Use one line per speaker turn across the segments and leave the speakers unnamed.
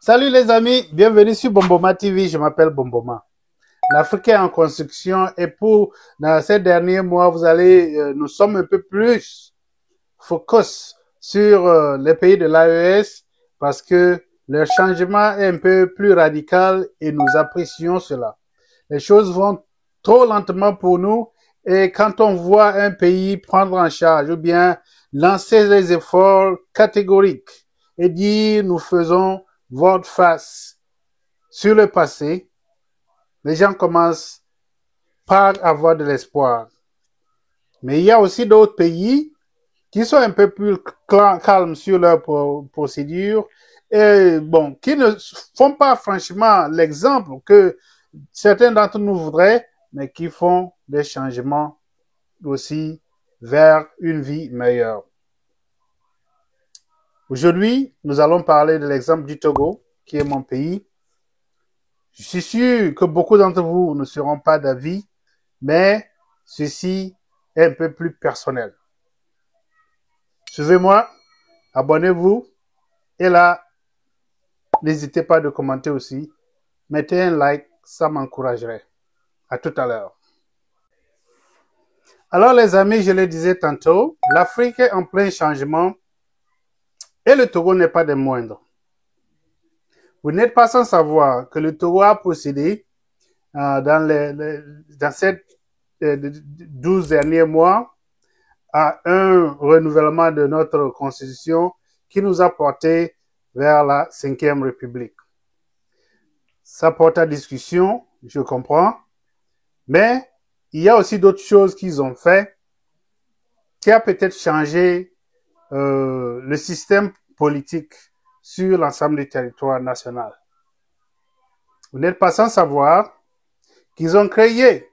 Salut les amis, bienvenue sur Bomboma TV, je m'appelle Bomboma. L'Afrique est en construction et dans ces derniers mois, nous sommes un peu plus focus sur les pays de l'AES parce que le changement est un peu plus radical et nous apprécions cela. Les choses vont trop lentement pour nous et quand on voit un pays prendre en charge ou bien lancer des efforts catégoriques et dire nous faisons volte face sur le passé, les gens commencent par avoir de l'espoir. Mais il y a aussi d'autres pays qui sont un peu plus calmes sur leur procédure et bon, qui ne font pas franchement l'exemple que certains d'entre nous voudraient, mais qui font des changements aussi vers une vie meilleure. Aujourd'hui, nous allons parler de l'exemple du Togo, qui est mon pays. Je suis sûr que beaucoup d'entre vous ne seront pas d'avis, mais ceci est un peu plus personnel. Suivez-moi, abonnez-vous et là, n'hésitez pas de commenter aussi. Mettez un like, ça m'encouragerait. À tout à l'heure. Alors les amis, je le disais tantôt, l'Afrique est en plein changement et le Togo n'est pas des moindres. Vous n'êtes pas sans savoir que le Togo a procédé dans ces 12 derniers mois à un renouvellement de notre constitution qui nous a porté vers la 5e République. Ça porte à discussion, je comprends, mais il y a aussi d'autres choses qu'ils ont fait qui a peut-être changé le système politique sur l'ensemble du territoire national. Vous n'êtes pas sans savoir qu'ils ont créé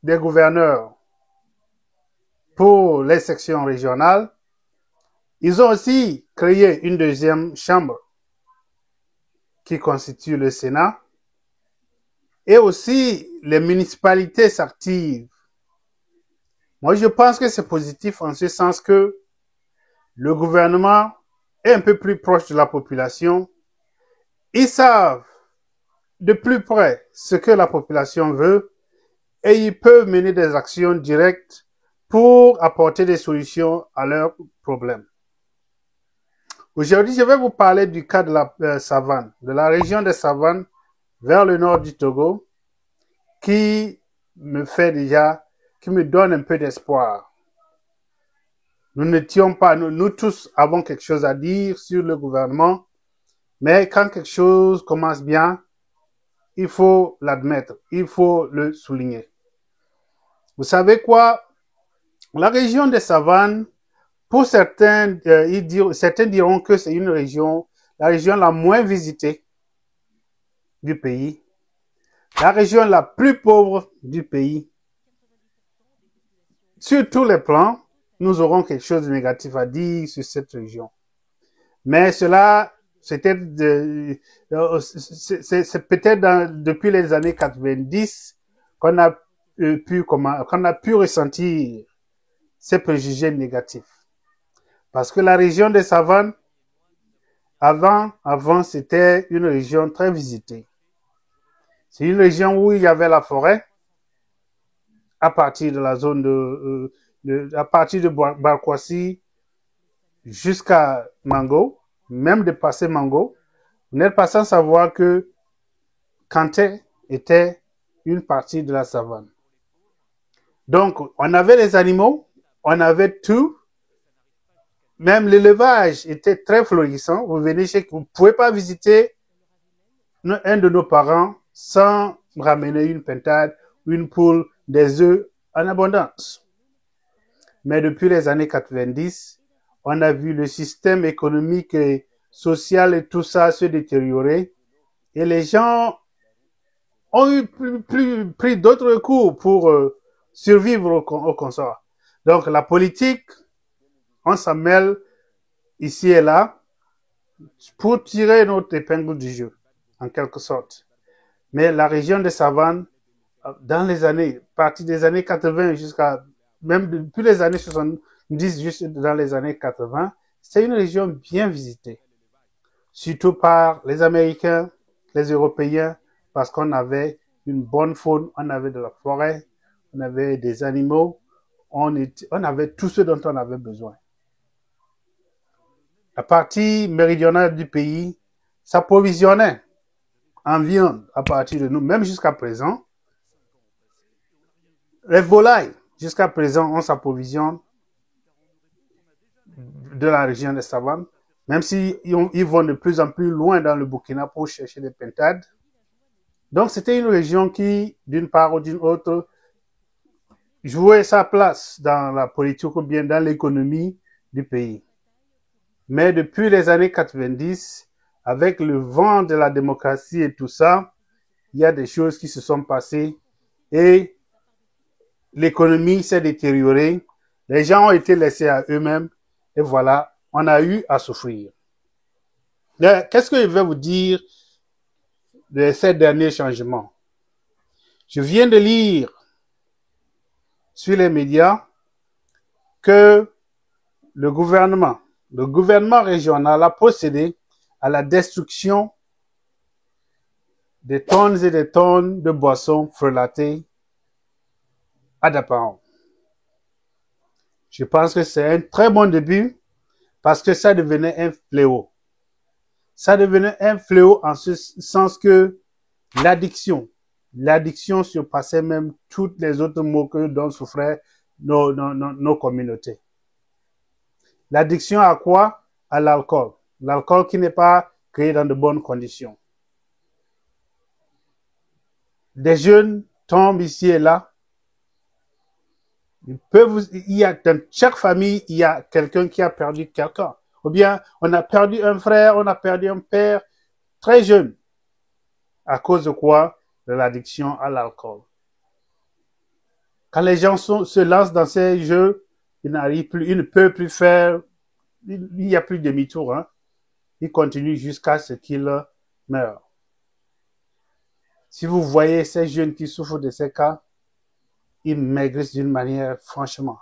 des gouverneurs pour les sections régionales. Ils ont aussi créé une deuxième chambre qui constitue le Sénat et aussi les municipalités s'activent. Moi, je pense que c'est positif en ce sens que le gouvernement est un peu plus proche de la population. Ils savent de plus près ce que la population veut et ils peuvent mener des actions directes pour apporter des solutions à leurs problèmes. Aujourd'hui, je vais vous parler du cas de la savane, de la région des savanes vers le nord du Togo, qui me donne un peu d'espoir. Nous n'étions pas, nous tous avons quelque chose à dire sur le gouvernement, mais quand quelque chose commence bien, il faut l'admettre, il faut le souligner. Vous savez quoi? La région des savanes, pour certains, certains diront que c'est la région la moins visitée du pays, la région la plus pauvre du pays. Sur tous les plans, nous aurons quelque chose de négatif à dire sur cette région. Mais cela, c'est peut-être depuis les années 90 qu'on a pu ressentir ces préjugés négatifs. Parce que la région des savanes, avant, c'était une région très visitée. C'est une région où il y avait la forêt, à partir de la zone à partir de Barkwasi jusqu'à Mango, même dépasser Mango. Vous n'êtes pas sans savoir que Kanté était une partie de la savane. Donc, on avait les animaux, on avait tout. Même l'élevage était très florissant. Vous ne pouvez pas visiter un de nos parents sans ramener une pintade, une poule, des œufs en abondance. Mais depuis les années 90, on a vu le système économique et social et tout ça se détériorer. Et les gens ont pris d'autres cours pour survivre au consort. Donc la politique, on s'en mêle ici et là pour tirer notre épingle du jeu, en quelque sorte. Mais la région des savanes, dans les années, partir des années 80 jusqu'à, même depuis les années 70, juste dans les années 80, c'est une région bien visitée. surtout par les Américains, les Européens, parce qu'on avait une bonne faune, on avait de la forêt, on avait des animaux, on avait tout ce dont on avait besoin. La partie méridionale du pays s'approvisionnait en viande à partir de nous, même jusqu'à présent. Les volailles, jusqu'à présent, on s'approvisionne de la région des savanes, même s'ils vont de plus en plus loin dans le Burkina pour chercher des pintades. Donc, c'était une région qui, d'une part ou d'une autre, jouait sa place dans la politique ou bien dans l'économie du pays. Mais depuis les années 90, avec le vent de la démocratie et tout ça, il y a des choses qui se sont passées et l'économie s'est détériorée. Les gens ont été laissés à eux-mêmes et voilà, on a eu à souffrir. Qu'est-ce que je vais vous dire de ces derniers changements? Je viens de lire sur les médias que le gouvernement régional a procédé à la destruction des tonnes et des tonnes de boissons frelatées à Dapaon. Je pense que c'est un très bon début parce que ça devenait un fléau. Ça devenait un fléau en ce sens que l'addiction surpassait même toutes les autres maux dont souffraient nos communautés. L'addiction à quoi? À l'alcool. L'alcool qui n'est pas créé dans de bonnes conditions. Des jeunes tombent ici et là. Dans chaque famille, il y a quelqu'un qui a perdu quelqu'un. Ou bien, on a perdu un frère, on a perdu un père très jeune. À cause de quoi? De l'addiction à l'alcool. Quand les gens se lancent dans ces jeux, ils n'arrivent plus, ils ne peuvent plus faire, il n'y a plus de demi-tour, hein. Ils continuent jusqu'à ce qu'ils meurent. Si vous voyez ces jeunes qui souffrent de ces cas, ils maigrissent d'une manière, franchement.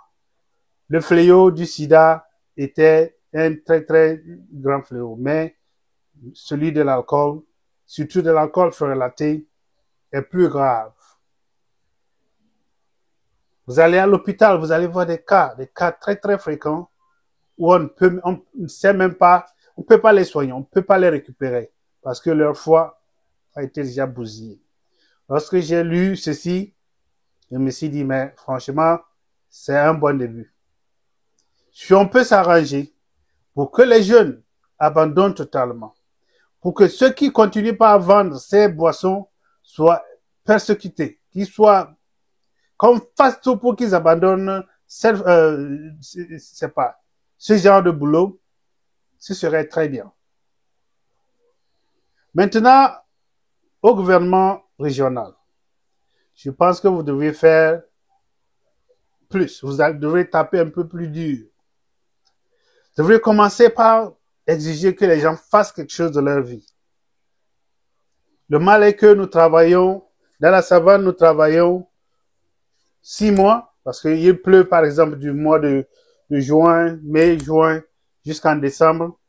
Le fléau du sida était un très très grand fléau, mais celui de l'alcool, surtout de l'alcool frelaté, est plus grave. Vous allez à l'hôpital, vous allez voir des cas très très fréquents où on ne sait même pas, on ne peut pas les soigner, on ne peut pas les récupérer parce que leur foie a été déjà bousillé. Lorsque j'ai lu ceci, je me suis dit, mais franchement, c'est un bon début. Si on peut s'arranger pour que les jeunes abandonnent totalement, pour que ceux qui continuent pas à vendre ces boissons soient persécutés, qu'ils soient, qu'on fasse tout pour qu'ils abandonnent ce genre de boulot, ce serait très bien. Maintenant, au gouvernement régional, je pense que vous devez faire plus. Vous devrez taper un peu plus dur. Vous devrez commencer par exiger que les gens fassent quelque chose de leur vie. Le mal est que nous travaillons, dans la savane, nous travaillons 6 mois, parce qu'il pleut par exemple du mois de juin, mai, juin, jusqu'en décembre.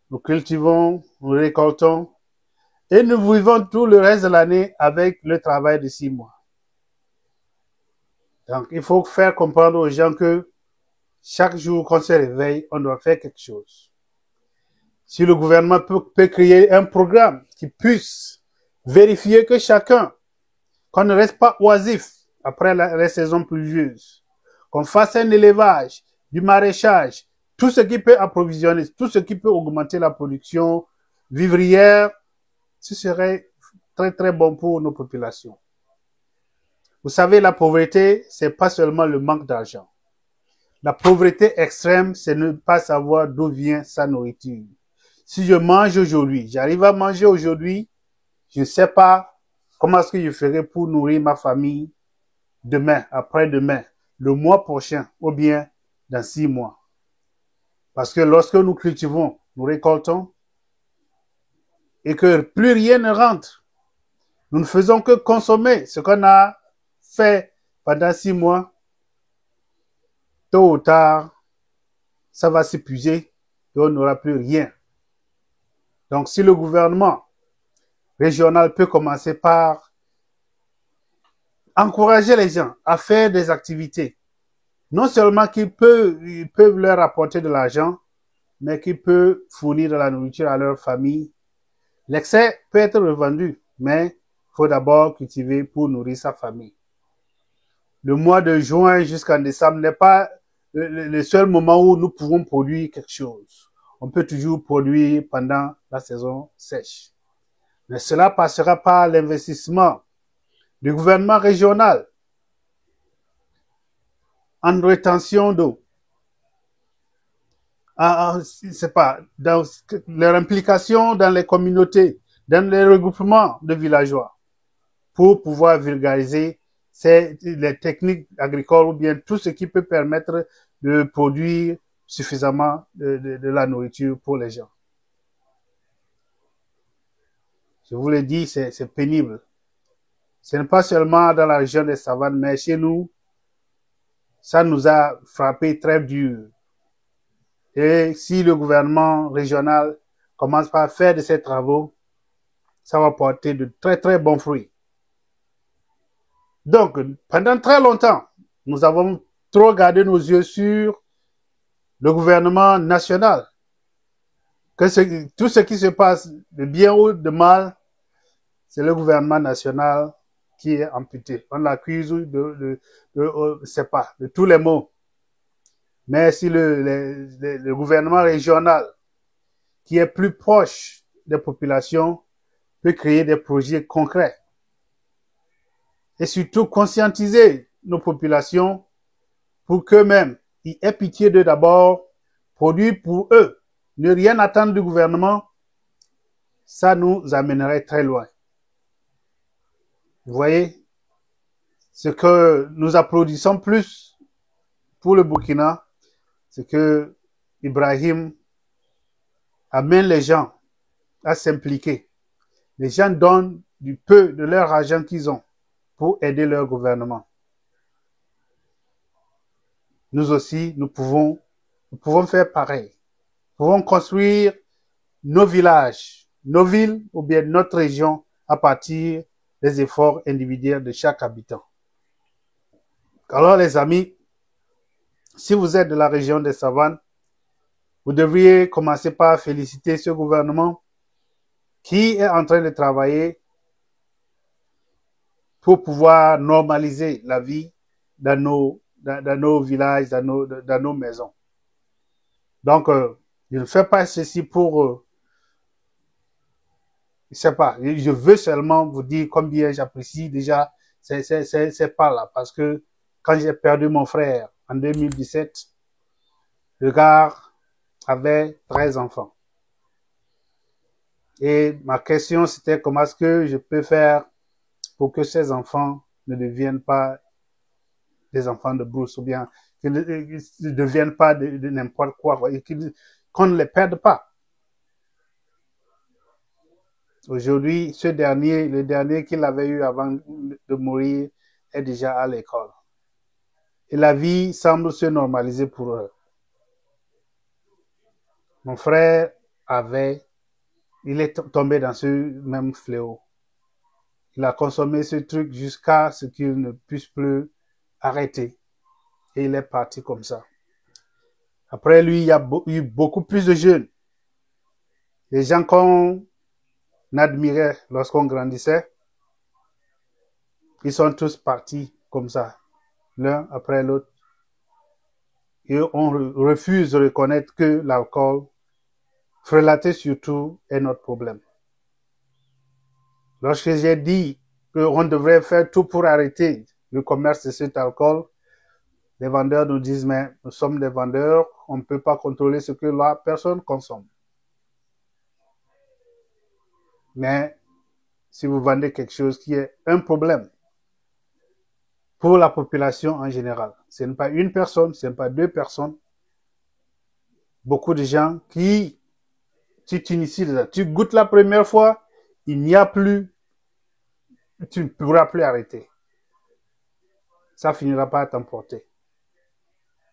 Nous cultivons, nous récoltons, et nous vivons tout le reste de l'année avec le travail de 6 mois. Donc, il faut faire comprendre aux gens que chaque jour qu'on se réveille, on doit faire quelque chose. Si le gouvernement peut créer un programme qui puisse vérifier que chacun, qu'on ne reste pas oisif après la saison pluvieuse, qu'on fasse un élevage, du maraîchage, tout ce qui peut approvisionner, tout ce qui peut augmenter la production vivrière, ce serait très très bon pour nos populations. Vous savez, la pauvreté, c'est pas seulement le manque d'argent. La pauvreté extrême, c'est ne pas savoir d'où vient sa nourriture. Si je mange aujourd'hui, j'arrive à manger aujourd'hui, je ne sais pas comment est-ce que je ferai pour nourrir ma famille demain, après-demain, le mois prochain ou bien dans 6 mois. Parce que lorsque nous cultivons, nous récoltons et que plus rien ne rentre, nous ne faisons que consommer ce qu'on a fait pendant 6 mois. Tôt ou tard, ça va s'épuiser et on n'aura plus rien. Donc, si le gouvernement régional peut commencer par encourager les gens à faire des activités, non seulement ils peuvent leur apporter de l'argent, mais qu'ils peuvent fournir de la nourriture à leur famille. L'excès peut être revendu, mais il faut d'abord cultiver pour nourrir sa famille. Le mois de juin jusqu'en décembre n'est pas le seul moment où nous pouvons produire quelque chose. On peut toujours produire pendant la saison sèche. Mais cela passera par l'investissement du gouvernement régional en rétention d'eau. C'est pas, dans leur implication dans les communautés, dans les regroupements de villageois, pour pouvoir vulgariser les techniques agricoles ou bien tout ce qui peut permettre de produire suffisamment de la nourriture pour les gens. Je vous l'ai dit, c'est pénible. Ce n'est pas seulement dans la région des savanes, mais chez nous, ça nous a frappé très dur. Et si le gouvernement régional commence par faire de ces travaux, ça va porter de très très bons fruits. Donc, pendant très longtemps, nous avons trop gardé nos yeux sur le gouvernement national. Tout ce qui se passe, de bien ou de mal, c'est le gouvernement national qui est amputé. On l'accuse c'est pas, de tous les maux. Mais si le gouvernement régional, qui est plus proche des populations, peut créer des projets concrets et surtout conscientiser nos populations pour qu'eux-mêmes, ils aient pitié d'eux d'abord, produire pour eux, ne rien attendre du gouvernement, ça nous amènerait très loin. Vous voyez, ce que nous applaudissons plus pour le Burkina, c'est que Ibrahim amène les gens à s'impliquer. Les gens donnent du peu de leur argent qu'ils ont pour aider leur gouvernement. Nous aussi, nous pouvons faire pareil. Nous pouvons construire nos villages, nos villes ou bien notre région à partir des efforts individuels de chaque habitant. Alors les amis, si vous êtes de la région des savanes, vous devriez commencer par féliciter ce gouvernement qui est en train de travailler pour pouvoir normaliser la vie dans nos villages, dans nos maisons. Donc, je ne fais pas ceci pour... je sais pas, je veux seulement vous dire combien j'apprécie déjà ces pas-là. Parce que quand j'ai perdu mon frère en 2017, le gars avait 13 enfants. Et ma question, c'était comment est-ce que je peux faire pour que ces enfants ne deviennent pas des enfants de brousse ou bien qu'ils ne deviennent pas de n'importe quoi, qu'on ne les perde pas. Aujourd'hui, le dernier qu'il avait eu avant de mourir, est déjà à l'école. Et la vie semble se normaliser pour eux. Mon frère il est tombé dans ce même fléau. Il a consommé ce truc jusqu'à ce qu'il ne puisse plus arrêter. Et il est parti comme ça. Après lui, il y a eu beaucoup plus de jeunes. Les gens qu'on admirait lorsqu'on grandissait, ils sont tous partis comme ça, l'un après l'autre. Et on refuse de reconnaître que l'alcool, frelaté surtout, est notre problème. Lorsque j'ai dit qu'on devrait faire tout pour arrêter le commerce de cet alcool, les vendeurs nous disent, mais nous sommes des vendeurs, on ne peut pas contrôler ce que la personne consomme. Mais si vous vendez quelque chose qui est un problème pour la population en général, ce n'est pas une personne, ce n'est pas deux personnes, beaucoup de gens qui, si tu inities, tu goûtes la première fois, il n'y a plus, tu ne pourras plus arrêter. Ça finira par t'emporter.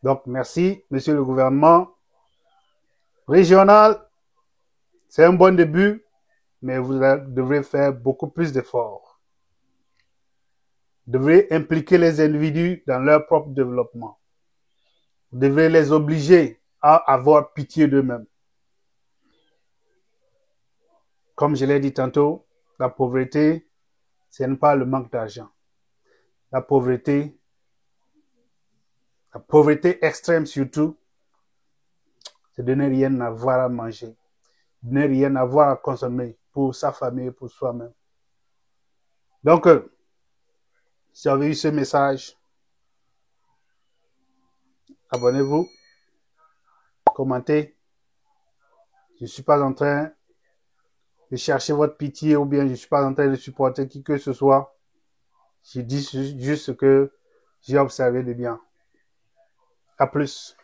Donc, merci, monsieur le gouvernement régional. C'est un bon début, mais vous devrez faire beaucoup plus d'efforts. Vous devrez impliquer les individus dans leur propre développement. Vous devrez les obliger à avoir pitié d'eux-mêmes. Comme je l'ai dit tantôt, la pauvreté, ce n'est pas le manque d'argent. La pauvreté extrême surtout, c'est de ne rien avoir à manger, de ne rien avoir à consommer pour sa famille et pour soi-même. Donc, si vous avez eu ce message, abonnez-vous, commentez. Je ne suis pas en train de chercher votre pitié ou bien je ne suis pas en train de supporter qui que ce soit. Je dis juste ce que j'ai observé de bien. À plus.